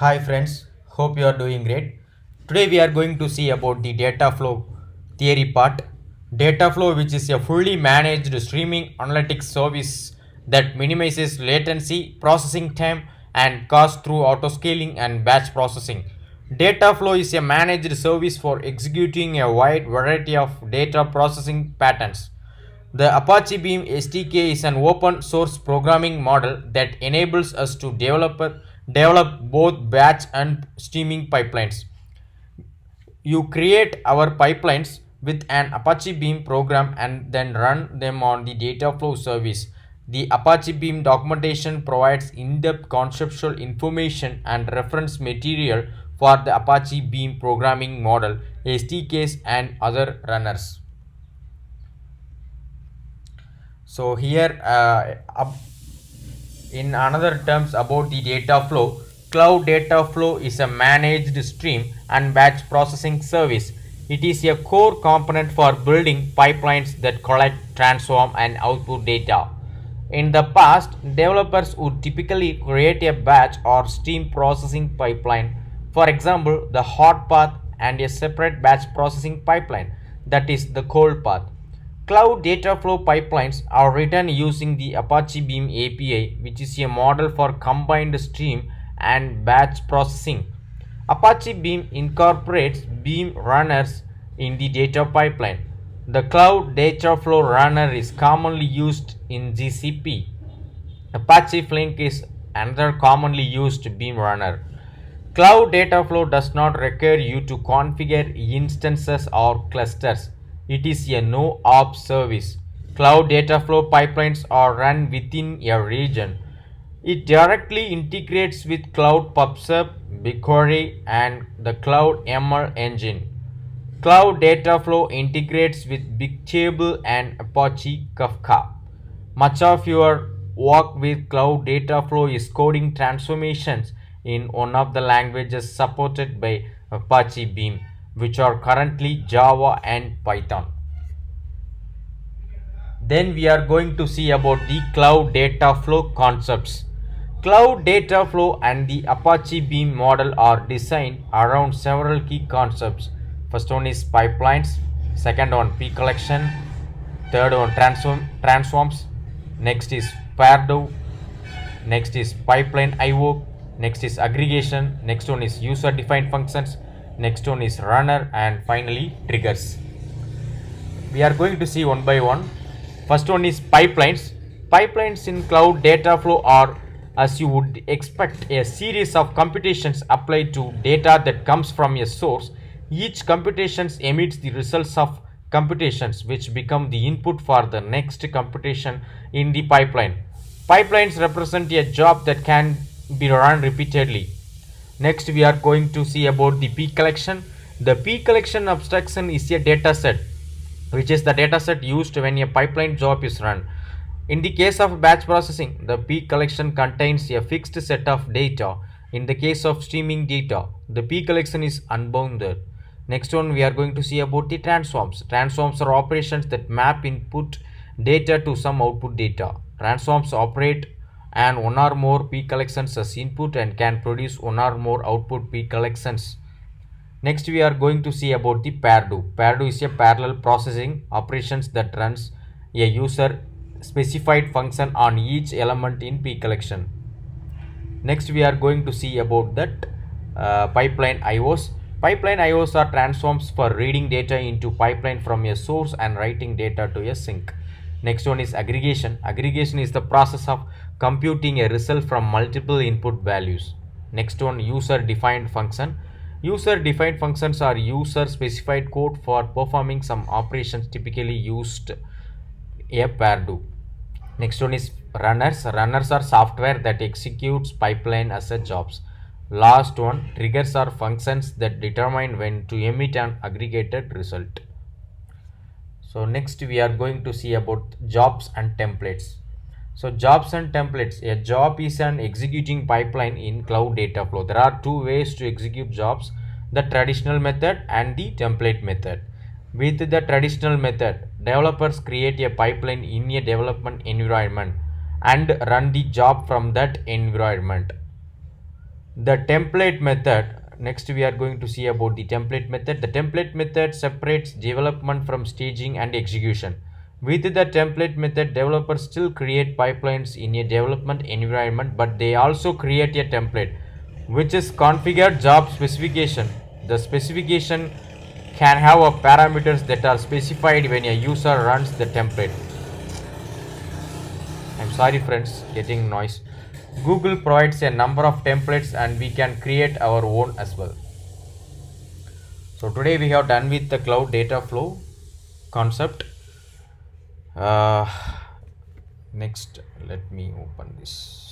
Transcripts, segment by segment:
Hi friends, hope you are doing great. Today we are going to see about the data flow theory part. Data flow, which is a fully managed streaming analytics service that minimizes latency, processing time, and cost through autoscaling and batch processing. Data flow is a managed service for executing a wide variety of data processing patterns. The Apache Beam SDK is an open source programming model that enables us to develop both batch and streaming pipelines. You create our pipelines with an Apache Beam program and then run them on the Dataflow service. The Apache Beam documentation provides in-depth conceptual information and reference material for the Apache Beam programming model, SDKs, and other runners. So here in another terms about the data flow, cloud data flow is a managed stream and batch processing service. It is a core component for building pipelines that collect, transform, and output data. In the past, developers would typically create a batch or stream processing pipeline, for example the hot path, and a separate batch processing pipeline, that is the cold path. Cloud data flow pipelines are written using the Apache Beam API, which is a model for combined stream and batch processing. Apache Beam incorporates Beam runners in the data pipeline. The Cloud Data Flow runner is commonly used in GCP. Apache Flink is another commonly used Beam runner. Cloud data flow does not require you to configure instances or clusters. It is a no-op service. Cloud data flow pipelines are run within a region. It directly integrates with Cloud PubSub, BigQuery, and the Cloud ML engine. Cloud data flow integrates with Bigtable and Apache Kafka. Much of your work with cloud data flow is coding transformations in one of the languages supported by Apache Beam, which are currently Java and Python. Then we are going to see about the cloud data flow concepts. Cloud data flow and the Apache Beam model are designed around several key concepts. First one is pipelines, second one P collection, third one transforms, next is Pardo, next is pipeline IO, next is aggregation, next one is user defined functions, next one is runner, and finally triggers. We are going to see one by one. First one is pipelines. Pipelines in cloud data flow are, as you would expect, a series of computations applied to data that comes from a source. Each computation emits the results of computations which become the input for the next computation in the pipeline. Pipelines represent a job that can be run repeatedly. Next, we are going to see about the P collection. The P collection abstraction is a data set, which is the data set used when a pipeline job is run. In the case of batch processing, the P collection contains a fixed set of data. In the case of streaming data, the P collection is unbounded. Next one, we are going to see about the transforms. Transforms are operations that map input data to some output data. Transforms operate and one or more P collections as input and can produce one or more output P collections. Next, we are going to see about the Pardo. Pardo is a parallel processing operations that runs a user specified function on each element in P collection. Next, we are going to see about that pipeline IOs. Pipeline IOs are transforms for reading data into pipeline from a source and writing data to a sink. Next one is aggregation. Aggregation is the process of computing a result from multiple input values. Next one, user defined function. User defined functions are user specified code for performing some operations typically used a Pardo. Next one is runners. Runners are software that executes pipeline as a jobs. Last one, triggers are functions that determine when to emit an aggregated result. So next we are going to see about jobs and templates. So jobs and templates. A job is an executing pipeline in cloud data flow. There are two ways to execute jobs, the traditional method and the template method. With the traditional method, developers create a pipeline in a development environment and run the job from that environment. The template method, next we are going to see about the template method. The template method separates development from staging and execution. With the template method, developers still create pipelines in a development environment, but they also create a template which is configured job specification. The specification can have a parameters that are specified when a user runs the template. I'm sorry friends, getting noise. Google provides a number of templates and we can create our own as well. So today we have done with the cloud data flow concept. Uh, Next, let me open this.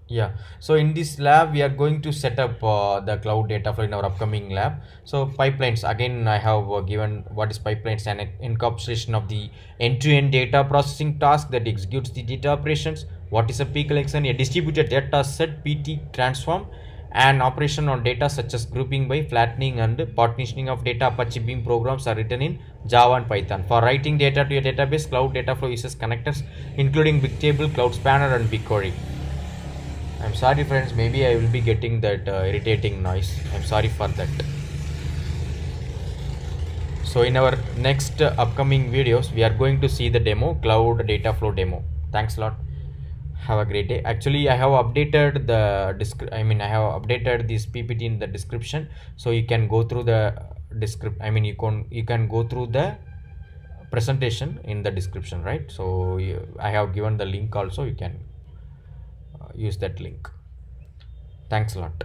Yeah, so in this lab we are going to set up the cloud data flow in our upcoming lab. So pipelines, again I have given what is pipelines, and encapsulation of the end-to-end data processing task that executes the data operations. What is a P collection? A distributed data set, PT transform, and operation on data such as grouping by, flattening and partitioning of data. Apache Beam programs are written in Java and Python. For writing data to a database, cloud data flow uses connectors including Bigtable, Cloud Spanner and BigQuery. I'm sorry friends, maybe I will be getting that irritating noise. I'm sorry for that. So in our next upcoming videos, we are going to see the demo, cloud data flow demo. Thanks a lot. Have a great day. Actually, I have updated the I have updated this PPT in the description, so you can go through the you can go through the presentation in the description, right? So I have given the link also. You can use that link. Thanks a lot.